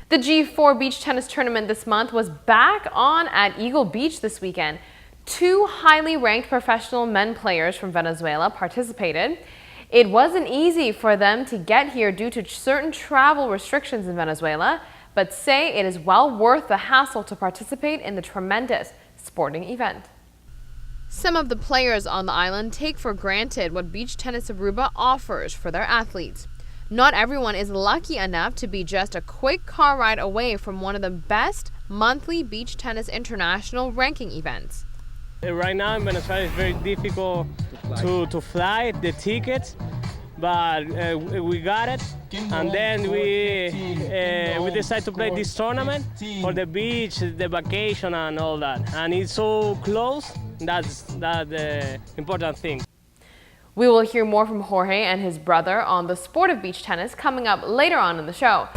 The G4 beach tennis tournament this month was back on at Eagle Beach this weekend. Two highly ranked professional men players from Venezuela participated. It wasn't easy for them to get here due to certain travel restrictions in Venezuela, but say it is well worth the hassle to participate in the tremendous sporting event. Some of the players on the island take for granted what Beach Tennis Aruba offers for their athletes. Not everyone is lucky enough to be just a quick car ride away from one of the best monthly beach tennis international ranking events. Right now in Venezuela it's very difficult to fly the tickets, but we got it, and then we decided to play this tournament for the beach, the vacation and all that, and it's so close. That's the important thing. We will hear more from Jorge and his brother on the sport of beach tennis coming up later on in the show.